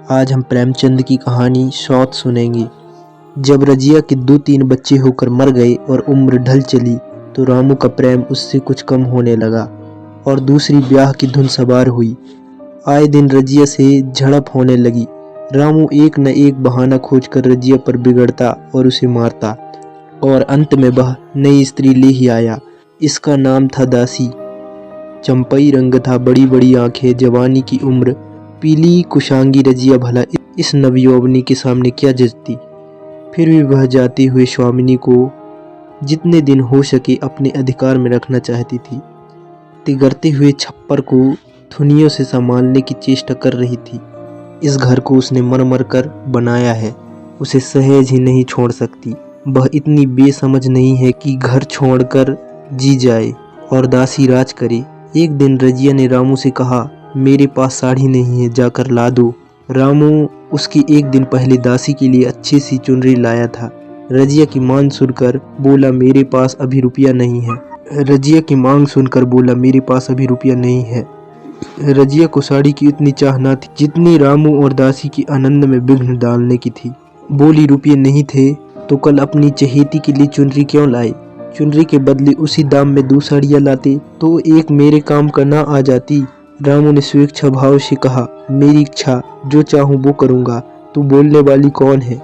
आज हम प्रेमचंद की कहानी शौत सुनेंगे। जब रजिया के 2-3 बच्चे होकर मर गए और उम्र ढल चली तो रामू का प्रेम उससे कुछ कम होने लगा और दूसरी ब्याह की धुन सवार हुई। आए दिन रजिया से झड़प होने लगी। रामू एक न एक बहाना खोजकर रजिया पर बिगड़ता और उसे मारता और अंत में वह नई स्त्री ले ही आया। इसका नाम था दासी। चंपई रंग था, बड़ी बड़ी आंखें, जवानी की उम्र। पीली कुशांगी रजिया भला इस नवयौवनी के सामने क्या जचती। फिर भी वह जाते हुए स्वामिनी को जितने दिन हो सके अपने अधिकार में रखना चाहती थी। तिगरते हुए छप्पर को थुनियों से संभालने की चेष्टा कर रही थी। इस घर को उसने मर मर कर बनाया है, उसे सहेज ही नहीं छोड़ सकती। वह इतनी बेसमझ नहीं है कि घर छोड़कर जी जाए और दासी राज करे। एक दिन रजिया ने रामू से कहा, मेरे पास साड़ी नहीं है, जाकर ला दो। रामू उसकी एक दिन पहले दासी के लिए अच्छी सी चुनरी लाया था। रजिया की मांग सुनकर बोला, मेरे पास अभी रुपया नहीं है। रजिया को साड़ी की इतनी चाह न थी जितनी रामू और दासी की आनंद में विघ्न डालने की थी। बोली, रुपये नहीं थे तो कल अपनी चहेती के लिए चुनरी क्यों लाए? चुनरी के बदले उसी दाम में 2 साड़ियाँ लाते तो एक मेरे काम का ना आ जाती। रामू ने स्वेच्छा भाव से कहा, मेरी इच्छा, जो चाहूँ वो करूँगा। तू बोलने वाली कौन है?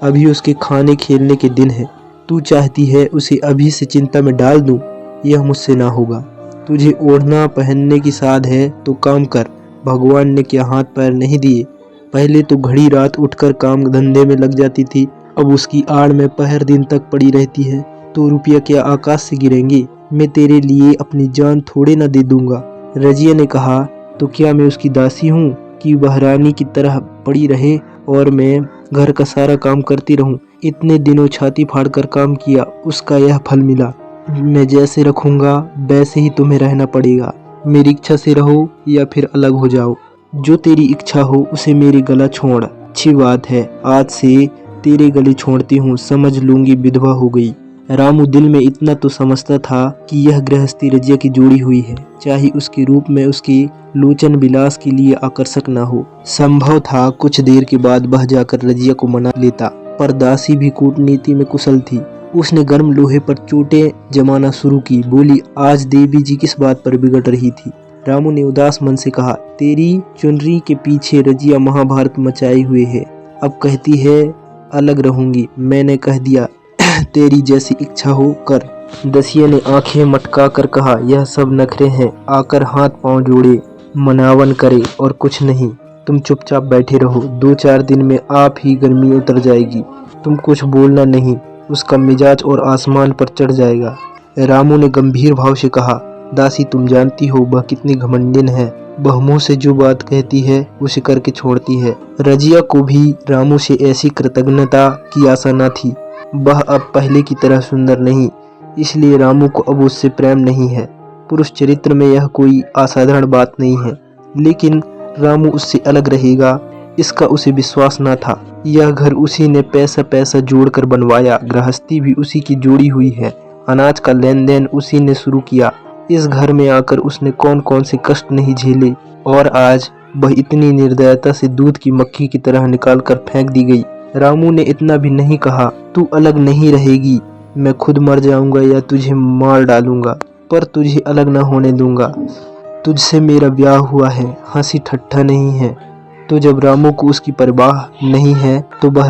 अभी उसके खाने खेलने के दिन है। तू चाहती है उसे अभी से चिंता में डाल दूँ? यह मुझसे ना होगा। तुझे ओढ़ना पहनने की साध है तो काम कर। भगवान ने क्या हाथ पैर नहीं दिए? पहले तो घड़ी रात उठकर काम धंधे में लग जाती थी, अब उसकी आड़ में पहर दिन तक पड़ी रहती है। तो रुपया क्या आकाश से गिरेंगे? मैं तेरे लिए अपनी जान थोड़े न दे दूंगा। रजिया ने कहा, तो क्या मैं उसकी दासी हूँ कि वह रानी की तरह पड़ी रहे और मैं घर का सारा काम करती रहूं? इतने दिनों छाती फाड़कर काम किया, उसका यह फल मिला। मैं जैसे रखूंगा वैसे ही तुम्हें रहना पड़ेगा। मेरी इच्छा से रहो या फिर अलग हो जाओ। जो तेरी इच्छा हो उसे मेरे गला छोड़। अच्छी बात है, आज से तेरे गले छोड़ती हूँ, समझ लूंगी विधवा हो गई। रामू दिल में इतना तो समझता था कि यह गृहस्थी रजिया की जोड़ी हुई है, चाहे उसके रूप में उसके लोचन विलास के लिए आकर्षक न हो। संभव था कुछ देर के बाद वह जाकर रजिया को मना लेता, पर दासी भी कूटनीति में कुशल थी। उसने गर्म लोहे पर चोटें जमाना शुरू की। बोली, आज देवी जी किस बात पर बिगड़ रही थी? रामू ने उदास मन से कहा, तेरी चुनरी के पीछे रजिया महाभारत मचाए हुए है। अब कहती है अलग रहूंगी। मैंने कह दिया, तेरी जैसी इच्छा हो कर। दसिया ने आंखें मटका कर कहा, यह सब नखरे हैं, आकर हाथ पांव जोड़े, मनावन करे और कुछ नहीं। तुम चुपचाप बैठे रहो, 2-4 दिन में आप ही गर्मी उतर जाएगी। तुम कुछ बोलना नहीं, उसका मिजाज और आसमान पर चढ़ जाएगा। रामू ने गंभीर भाव से कहा, दासी तुम जानती हो वह कितनी घमंडिन है। वह मुँह से जो बात कहती है उसे करके छोड़ती है। रजिया को भी रामू से ऐसी कृतज्ञता की आशा न थी। वह अब पहले की तरह सुंदर नहीं, इसलिए रामू को अब उससे प्रेम नहीं है। पुरुष चरित्र में यह कोई असाधारण बात नहीं है, लेकिन रामू उससे अलग रहेगा इसका उसे विश्वास न था। यह घर उसी ने पैसा पैसा जोड़कर बनवाया, गृहस्थी भी उसी की जोड़ी हुई है, अनाज का लेन देन उसी ने शुरू किया। इस घर में आकर उसने कौन कौन से कष्ट नहीं झेले और आज वह इतनी निर्दयता से दूध की मक्खी की तरह निकाल कर फेंक दी गई। रामू ने इतना भी नहीं कहा, तू अलग नहीं रहेगी, मैं खुद मर जाऊंगा या तुझे मार डालूंगा, पर तुझे अलग न होने दूंगा। तुझसे मेरा ब्याह हुआ है, हंसी ठट्ठा नहीं है। तो जब रामू को उसकी परवाह नहीं है तो वह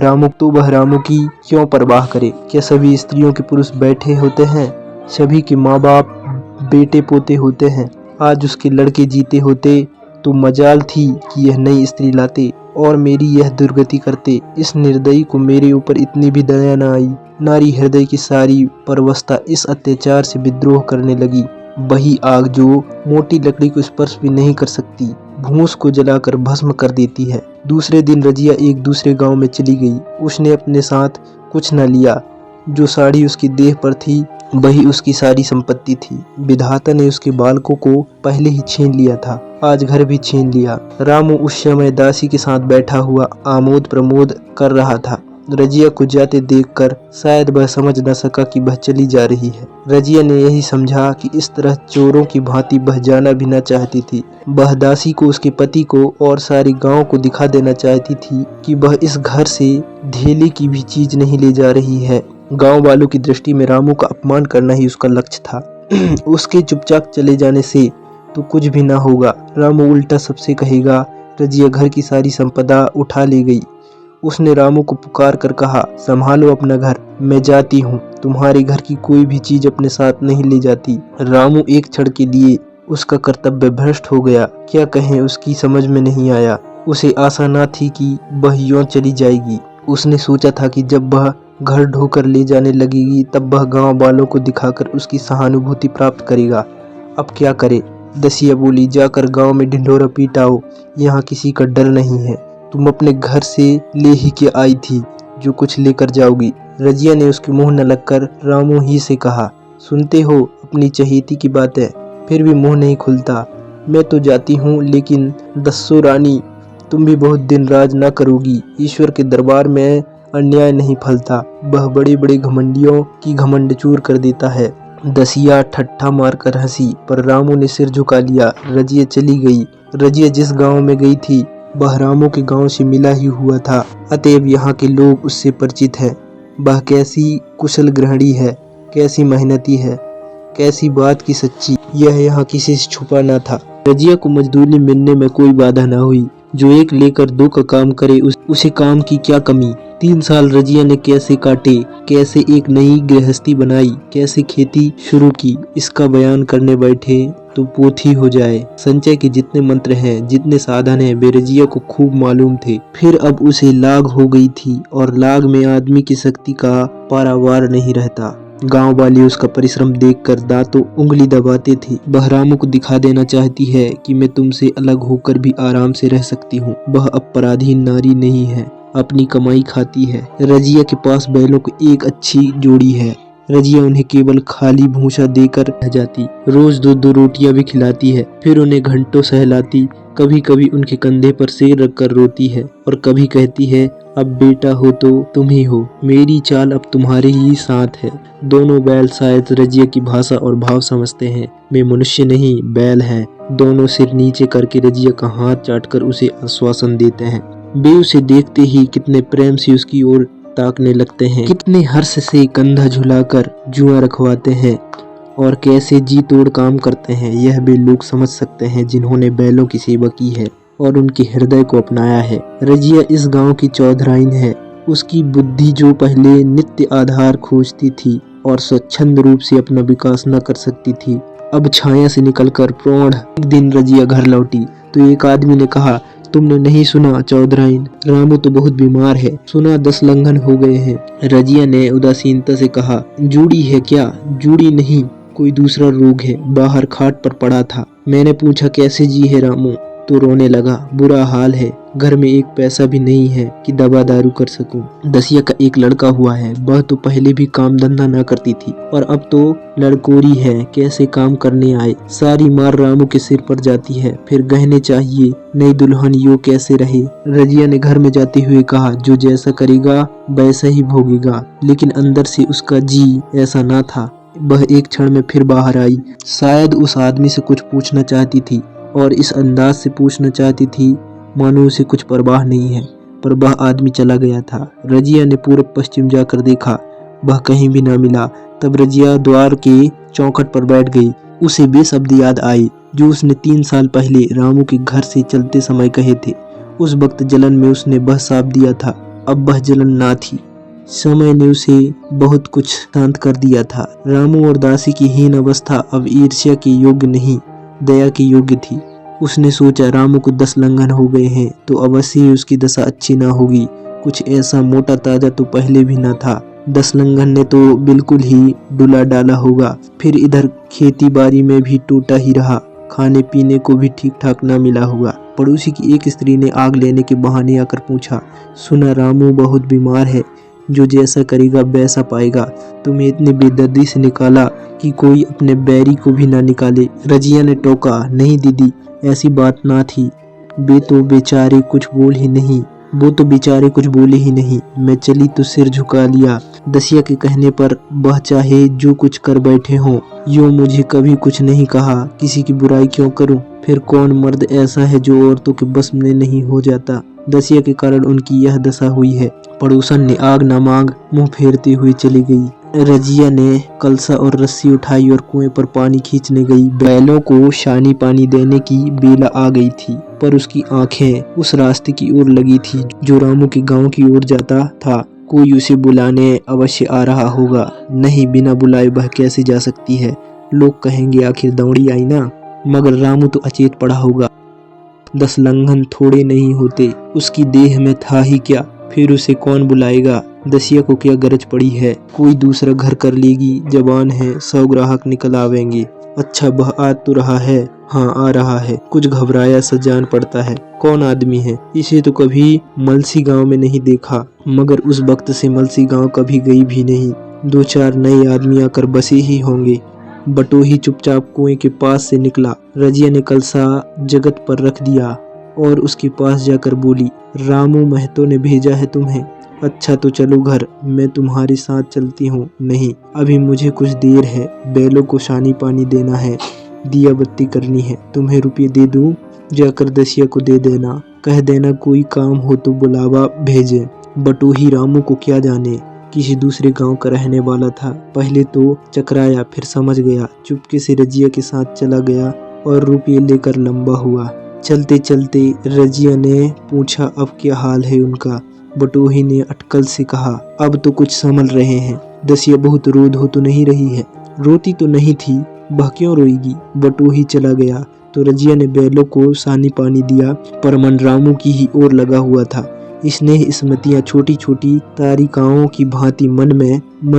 रामू की क्यों परवाह करे? क्या सभी स्त्रियों के पुरुष बैठे होते हैं? सभी के माँ बाप बेटे पोते होते हैं। आज उसके लड़के जीते होते तो मजाल थी कि यह नई स्त्री लाते और मेरी यह दुर्गति करते। इस निर्दयी को मेरे ऊपर इतनी भी दया न आई। नारी हृदय की सारी परवस्था इस अत्याचार से विद्रोह करने लगी। वही आग जो मोटी लकड़ी को स्पर्श भी नहीं कर सकती, भूस को जलाकर भस्म कर देती है। दूसरे दिन रजिया एक दूसरे गांव में चली गई। उसने अपने साथ कुछ न लिया। जो साड़ी उसकी देह पर थी वही उसकी सारी संपत्ति थी। विधाता ने उसके बालकों को पहले ही छीन लिया था, आज घर भी छीन लिया। रामू उस समय दासी के साथ बैठा हुआ आमोद प्रमोद कर रहा था। रजिया को जाते देखकर शायद वह समझ न सका कि वह चली जा रही है। रजिया ने यही समझा कि इस तरह चोरों की भांति वह जाना भी न चाहती थी। वह दासी को, उसके पति को और सारे गांव को दिखा देना चाहती थी कि वह इस घर से धेले की भी चीज नहीं ले जा रही है। गांव वालों की दृष्टि में रामू का अपमान करना ही उसका लक्ष्य था। उसके चुपचाप चले जाने से तो कुछ भी ना होगा, रामू उल्टा सबसे कहेगा रजिया घर की सारी संपदा उठा ले गई। उसने रामू को पुकार कर कहा, संभालो अपना घर, मैं जाती हूँ, तुम्हारे घर की कोई भी चीज अपने साथ नहीं ले जाती। रामू एक क्षण के लिए उसका कर्तव्य भ्रष्ट हो गया। क्या कहें, उसकी समझ में नहीं आया। उसे आशा न थी कि वह यूं चली जाएगी। उसने सोचा था कि जब वह घर ढोकर ले जाने लगेगी तब वह गांव वालों को दिखाकर उसकी सहानुभूति प्राप्त करेगा। अब क्या करे। दसिया बोली, जाकर गांव में ढिंढोरा पीटाओ, यहाँ किसी का डर नहीं है। तुम अपने घर से ले ही के आई थी, जो कुछ लेकर जाओगी। रजिया ने उसके मुंह न लगकर रामू ही से कहा, सुनते हो अपनी चहेती की बातें, फिर भी मुंह नहीं खुलता। मैं तो जाती हूँ, लेकिन दस्सो रानी, तुम भी बहुत दिन राज न करोगी। ईश्वर के दरबार में अन्याय नहीं फलता, वह बड़े बड़े घमंडियों की घमंड चूर कर देता है। दसिया ठट्ठा मारकर हंसी, पर रामू ने सिर झुका लिया। रजिया चली गई। रजिया जिस गांव में गई थी वह रामू के गांव से मिला ही हुआ था, अतएव यहाँ के लोग उससे परिचित हैं। वह कैसी कुशल गृहिणी है, कैसी मेहनती है, कैसी बात की सच्ची, यह यहाँ किसी से छुपा न था। रजिया को मजदूरी मिलने में कोई बाधा न हुई। जो एक लेकर दो का काम करे उसे काम की क्या कमी। 3 साल रजिया ने कैसे काटे, कैसे एक नई गृहस्थी बनाई, कैसे खेती शुरू की, इसका बयान करने बैठे तो पोथी हो जाए। संचय के जितने मंत्र हैं, जितने साधन हैं, वे रजिया को खूब मालूम थे। फिर अब उसे लाग हो गई थी, और लाग में आदमी की शक्ति का पारावार नहीं रहता। गांव वाले उसका परिश्रम देखकर दांतों उंगली दबाते थे। वह रामू को दिखा देना चाहती है कि मैं तुमसे अलग होकर भी आराम से रह सकती हूँ। वह अब पराधीन नारी नहीं है, अपनी कमाई खाती है। रजिया के पास बैलों की एक अच्छी जोड़ी है। रजिया उन्हें केवल खाली भूसा देकर रह जाती। रोज 2-2 रोटियां भी खिलाती है, फिर उन्हें घंटों सहलाती। कभी कभी उनके कंधे पर सिर रखकर रोती है, और कभी कहती है, अब बेटा हो तो तुम ही हो, मेरी चाल अब तुम्हारे ही साथ है। दोनों बैल शायद रजिया की भाषा और भाव समझते हैं। मैं मनुष्य नहीं, बैल है। दोनों सिर नीचे करके रजिया का हाथ चाटकर उसे आश्वासन देते हैं। वे उसे देखते ही कितने प्रेम से उसकी ओर ताकने लगते हैं, कितने हर्ष से कंधा झुलाकर जुआ रखवाते हैं, और कैसे जी तोड़ काम करते हैं। यह वे लोग समझ सकते हैं जिन्होंने बैलों की सेवा की है और उनके हृदय को अपनाया है। रजिया इस गांव की चौधराइन है। उसकी बुद्धि जो पहले नित्य आधार खोजती थी और स्वच्छंद रूप से अपना विकास न कर सकती थी, अब छाया से निकलकर प्रौढ़। एक दिन रजिया घर लौटी तो एक आदमी ने कहा, तुमने नहीं सुना चौधराइन, रामू तो बहुत बीमार है, सुना 10 लंघन हो गए हैं। रजिया ने उदासीनता से कहा, जूड़ी है क्या? जूड़ी नहीं, कोई दूसरा रोग है, बाहर खाट पर पड़ा था। मैंने पूछा, कैसे जी है रामू? तो रोने लगा, बुरा हाल है, घर में एक पैसा भी नहीं है कि दवा दारू कर सकूं। दसिया का एक लड़का हुआ है, वह तो पहले भी काम धंधा न करती थी और अब तो लड़कोरी है, कैसे काम करने आए। सारी मार रामू के सिर पर जाती है। फिर गहने चाहिए, नई दुल्हन यो कैसे रहे। रजिया ने घर में जाते हुए कहा, जो जैसा करेगा वैसा ही भोगेगा, लेकिन अंदर से उसका जी ऐसा ना था। वह एक क्षण में फिर बाहर आई। शायद उस आदमी से कुछ पूछना चाहती थी, और इस अंदाज से पूछना चाहती थी मानो उसे कुछ परवाह नहीं है, पर वह आदमी चला गया था। रजिया ने पूर्व पश्चिम जाकर देखा, वह कहीं भी न मिला। तब रजिया द्वार के चौखट पर बैठ गई। उसे वे शब्द याद आए जो उसने 3 साल पहले रामू के घर से चलते समय कहे थे। उस वक्त जलन में उसने वह साफ दिया था, अब वह जलन ना थी। समय ने उसे बहुत कुछ शांत कर दिया था। रामू और दासी की हीन अवस्था अब ईर्ष्या के योग्य नहीं, दया के योग्य थी। उसने सोचा, रामू को 10 लंघन हो गए हैं तो अवश्य ही उसकी दशा अच्छी ना होगी। कुछ ऐसा मोटा ताजा तो पहले भी ना था। 10 लंघन ने तो बिल्कुल ही डुला डाला होगा। फिर इधर खेती बाड़ी में भी टूटा ही रहा, खाने पीने को भी ठीक ठाक ना मिला होगा। पड़ोसी की एक स्त्री ने आग लेने के बहाने आकर पूछा, सुना रामू बहुत बीमार है, जो जैसा करेगा वैसा पाएगा। तुम्हें इतनी बेदर्दी से निकाला कि कोई अपने बैरी को भी ना निकाले। रजिया ने टोका, नहीं दीदी, ऐसी बात ना थी। वे तो बेचारे कुछ बोल ही नहीं, वो तो बेचारे कुछ बोले ही नहीं। मैं चली तो सिर झुका लिया। दसिया के कहने पर वह चाहे जो कुछ कर बैठे हों, यूं मुझे कभी कुछ नहीं कहा। किसी की बुराई क्यों करूं? फिर कौन मर्द ऐसा है जो औरतों के बस में नहीं हो जाता? दसिया के कारण उनकी यह दशा हुई है। पड़ोसन ने आग न मांग मुंह फेरते हुए चली गई। रजिया ने कलसा और रस्सी उठाई और कुएं पर पानी खींचने गई। बैलों को शानी पानी देने की बेला आ गई थी, पर उसकी आंखें उस रास्ते की ओर लगी थी जो रामू के गांव की ओर जाता था। कोई उसे बुलाने अवश्य आ रहा होगा। नहीं, बिना बुलाए वह कैसे जा सकती है? लोग कहेंगे आखिर दौड़ी आई ना। मगर रामू तो अचेत पड़ा होगा। 10 लंघन थोड़े नहीं होते। उसकी देह में था ही क्या? फिर उसे कौन बुलाएगा? दसिया को क्या गरज पड़ी है? कोई दूसरा घर कर लेगी। जवान है, 100 ग्राहक निकल आवेंगे। अच्छा, वह आ तो रहा है। हाँ, आ रहा है। कुछ घबराया सा जान पड़ता है। कौन आदमी है? इसे तो कभी मलसी गांव में नहीं देखा। मगर उस वक्त से मलसी गांव कभी गई भी नहीं। 2-4 नए आदमी आकर बसे ही होंगे। बटोही चुपचाप कुएं के पास से निकला। रजिया ने कलसा जगत पर रख दिया और उसके पास जाकर बोली, रामू महतो ने भेजा है तुम्हें? अच्छा तो चलो घर, मैं तुम्हारे साथ चलती हूँ। नहीं, अभी मुझे कुछ देर है। बैलों को शानी पानी देना है, दिया बत्ती करनी है। तुम्हें रुपये दे दूँ? जाकर दसिया को दे देना। कह देना कोई काम हो तो बुलावा भेजे। बटोही रामू को क्या जाने, किसी दूसरे गांव का रहने वाला था। पहले तो चकराया, फिर समझ गया। चुपके से रजिया के साथ चला गया और रुपये लेकर लंबा हुआ। चलते चलते रजिया ने पूछा अब क्या हाल है उनका। बटोही ने अटकल से कहा, अब तो कुछ संभल रहे हैं। दसिया बहुत रो धो तो नहीं रही है? रोती तो नहीं थी, वह क्यों रोएगी? बटोही चला गया तो रजिया ने बैलों को सानी पानी दिया, पर मन रामू की ही ओर लगा हुआ था। स्नेह स्मृतियां छोटी छोटी तारिकाओं की भांति मन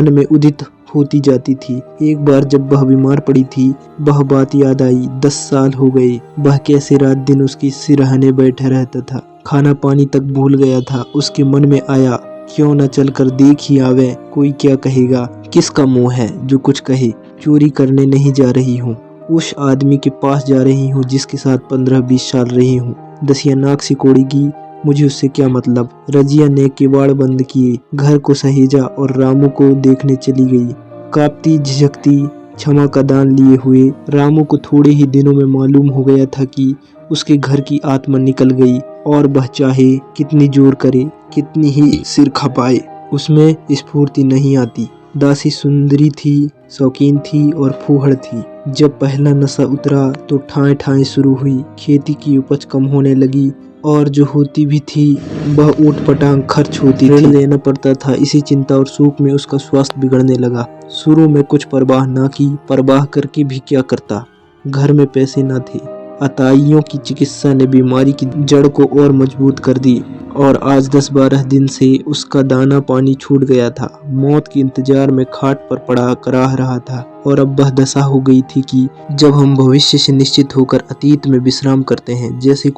में उदित होती जाती थी। एक बार जब वह बीमार पड़ी थी, वह बात याद आई। 10 साल हो गए। वह कैसे रात दिन उसकी सिरहाने बैठा रहता था। खाना पानी तक भूल गया था। उसके मन में आया, क्यों न चल कर देख ही आवे। कोई क्या कहेगा? किसका मुंह है जो कुछ कहे? चोरी करने नहीं जा रही हूँ, उस आदमी के पास जा रही हूँ जिसके साथ 15-20 साल रही हूँ। दसिया नाक सिकोड़ेगी, मुझे उससे क्या मतलब। रजिया ने किवाड़ बंद किए, घर को सहेजा और रामू को देखने चली गई। कांपती झिझकती क्षमा का दान लिए हुए रामू को थोड़े ही दिनों में मालूम हो गया था कि उसके घर की आत्मा निकल गई और वह चाहे कितनी जोर करे, कितनी ही सिर खपाए, उसमें स्फूर्ति नहीं आती। दासी सुंदरी थी, शौकीन थी और फूहड़ थी। जब पहला नशा उतरा तो ठाएं ठाएं शुरू हुई। खेती की उपज कम होने लगी और जो होती भी थी वह ऊट पटांग खर्च होती, ऋण लेना पड़ता था। इसी चिंता और शोक में उसका स्वास्थ्य बिगड़ने लगा। शुरू में कुछ परवाह ना की, परवाह करके भी क्या करता, घर में पैसे न थे। अताइयों की चिकित्सा ने बीमारी की जड़ को और मजबूत कर दी और आज 10-12 दिन से उसका दाना पानी छूट गया था। मौत के इंतजार में खाट पर पड़ा कराह रहा था और अब वह दशा हो गई थी कि जब हम भविष्य से निश्चित होकर अतीत में विश्राम करते हैं, जैसे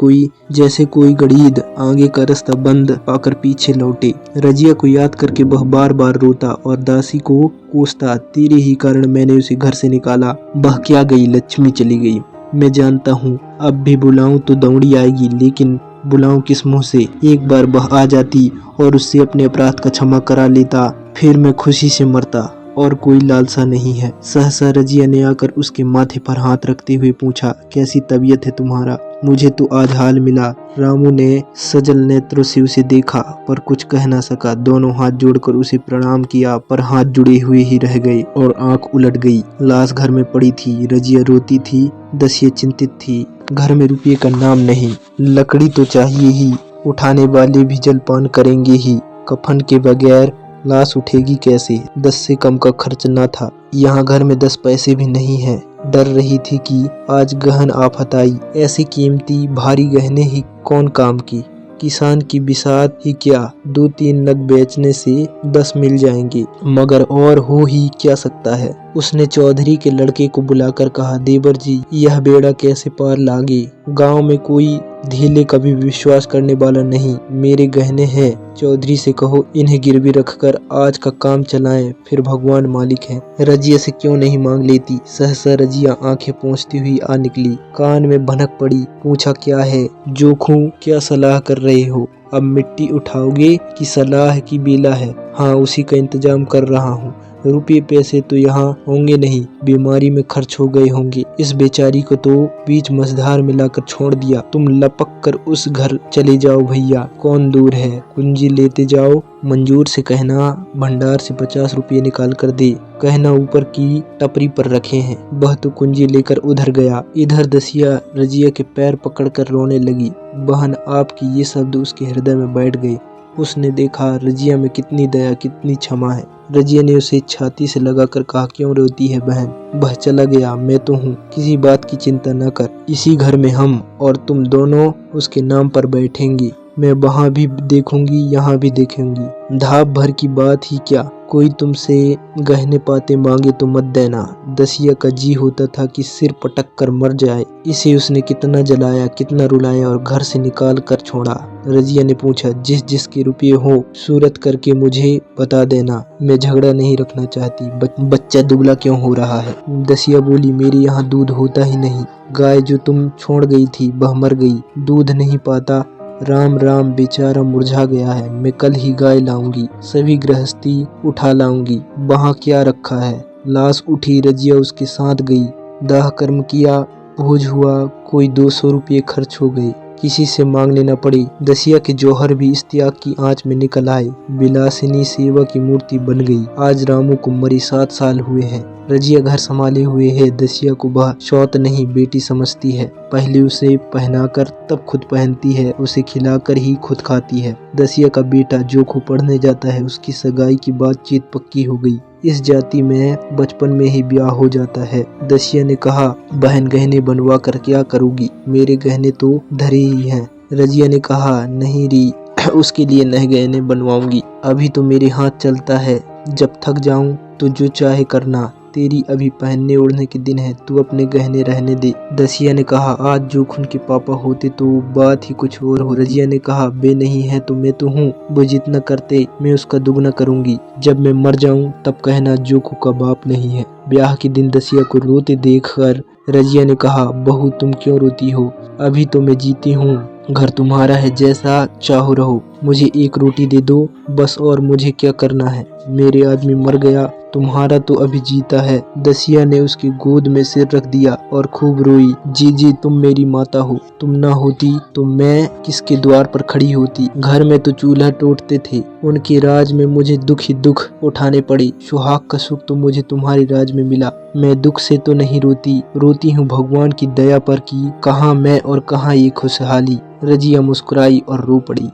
कोई गड़ीद आगे का रास्ता बंद पाकर पीछे लौटे। रजिया को याद करके वह बार बार रोता और दासी को कोसता, तेरे ही कारण मैंने उसे घर से निकाला। वह क्या गई, लक्ष्मी चली गई। मैं जानता हूँ अब भी बुलाऊं तो दौड़ी आएगी, लेकिन बुलाऊं किस मुंह से? एक बार वह आ जाती और उससे अपने अपराध का क्षमा करा लेता, फिर मैं खुशी से मरता और कोई लालसा नहीं है। सहसा रजिया ने आकर उसके माथे पर हाथ रखते हुए पूछा, कैसी तबीयत है तुम्हारा? मुझे तो आज हाल मिला। रामू ने सजल नेत्रों से उसे देखा पर कुछ कह न सका। दोनों हाथ जोड़कर उसे प्रणाम किया पर हाथ जुड़े हुए ही रह गए और आंख उलट गई। लाश घर में पड़ी थी। रजिया रोती थी, दसिया चिंतित थी। घर में रुपये का नाम नहीं, लकड़ी तो चाहिए ही, उठाने वाले भी जलपान करेंगे ही। कफन के बगैर लाश उठेगी कैसे? 10 से कम का खर्च न था। यहाँ घर में 10 पैसे भी नहीं है। डर रही थी कि आज गहन आफत आई। ऐसी कीमती भारी गहने ही कौन काम की? किसान की बिसात ही क्या, 2-3 नग बेचने से 10 मिल जाएंगे, मगर और हो ही क्या सकता है। उसने चौधरी के लड़के को बुलाकर कहा, देवर जी, यह बेड़ा कैसे पार लागे। गांव में कोई धीले कभी विश्वास करने वाला नहीं। मेरे गहने हैं, चौधरी से कहो इन्हें गिरवी रखकर आज का काम चलाएं, फिर भगवान मालिक है। रजिया से क्यों नहीं मांग लेती। सहसा रजिया आंखें पोंछती हुई आ निकली, कान में भनक पड़ी। पूछा, क्या है जोखू, क्या सलाह कर रहे हो। अब मिट्टी उठाओगे कि सलाह की बेला है। हाँ, उसी का इंतजाम कर रहा हूँ। रुपये पैसे तो यहाँ होंगे नहीं, बीमारी में खर्च हो गए होंगे। इस बेचारी को तो बीच मझधार में लाकर छोड़ दिया। तुम लपक कर उस घर चले जाओ भैया, कौन दूर है। कुंजी लेते जाओ, मंजूर से कहना भंडार से 50 रुपये निकाल कर दे। कहना ऊपर की टपरी पर रखे हैं। वह तो कुंजी लेकर उधर गया। इधर दसिया रजिया के पैर पकड़कर रोने लगी। बहन, आपकी ये शब्द उसके हृदय में बैठ गए। उसने देखा रजिया में कितनी दया, कितनी क्षमा है। रजिया ने उसे छाती से लगाकर कहा, क्यों रोती है बहन। वह चला गया, मैं तो हूँ, किसी बात की चिंता न कर। इसी घर में हम और तुम दोनों उसके नाम पर बैठेंगे। मैं वहाँ भी देखूंगी, यहाँ भी देखूंगी। धाप भर की बात ही क्या, कोई तुमसे गहने पाते मांगे तो मत देना। दसिया का जी होता था कि सिर पटक कर मर जाए। इसे उसने कितना जलाया, कितना रुलाया और घर से निकाल कर छोड़ा। रजिया ने पूछा, जिस जिसके रुपये हो सूरत करके मुझे बता देना। मैं झगड़ा नहीं रखना चाहती। बच्चा दुबला क्यों हो रहा है। दसिया बोली, मेरे यहाँ दूध होता ही नहीं। गाय जो तुम छोड़ गई थी वह मर गई, दूध नहीं पाता। राम राम, बेचारा मुरझा गया है। मैं कल ही गाय लाऊंगी, सभी गृहस्थी उठा लाऊंगी। वहाँ क्या रखा है। लाश उठी, रजिया उसके साथ गई। दाह कर्म किया, भोज हुआ, कोई 200 रुपये खर्च हो गए, किसी से मांगने न पड़ी। दसिया के जौहर भी इस त्याग की आंच में निकल आए। विलासिनी सेवा की मूर्ति बन गई। आज रामू को मरी 7 साल हुए हैं। रजिया घर संभाले हुए है। दसिया को वह शौत नहीं, बेटी समझती है। पहले उसे पहनाकर तब खुद पहनती है, उसे खिलाकर ही खुद खाती है। दसिया का बेटा जोखू पढ़ने जाता है। उसकी सगाई की बातचीत पक्की हो गई। इस जाति में बचपन में ही ब्याह हो जाता है। दसिया ने कहा, बहन गहने बनवा कर क्या करोगी, मेरे गहने तो धरे ही हैं। रजिया ने कहा, नहीं री, उसके लिए नए गहने बनवाऊंगी। अभी तो मेरे हाथ चलता है, जब थक जाऊं तो जो चाहे करना। तेरी अभी पहनने ओढ़ने के दिन है, तू अपने गहने रहने दे। दसिया ने कहा, आज जोखुन के पापा होते तो बात ही कुछ और हो। रजिया ने कहा, बे नहीं है तो मैं तो हूँ, वो जितना करते मैं उसका दुगना करूंगी। जब मैं मर जाऊं तब कहना जोखू का बाप नहीं है। ब्याह के दिन दसिया को रोते देखकर रजिया ने कहा, बहू तुम क्यों रोती हो, अभी तो मैं जीती हूँ। घर तुम्हारा है, जैसा चाहो रहो। मुझे एक रोटी दे दो बस, और मुझे क्या करना है। मेरे आदमी मर गया, तुम्हारा तो अभी जीता है। दसिया ने उसकी गोद में सिर रख दिया और खूब रोई। जी तुम मेरी माता हो, तुम ना होती तो मैं किसके द्वार पर खड़ी होती। घर में तो चूल्हा टूटते थे, उनके राज में मुझे दुख ही दुख उठाने पड़े। सुहाग का सुख तो मुझे तुम्हारे राज में मिला। मैं दुख से तो नहीं रोती, रोती हूँ भगवान की दया पर कि कहाँ मैं और कहाँ ये खुशहाली। रजिया मुस्कुराई और रो पड़ी।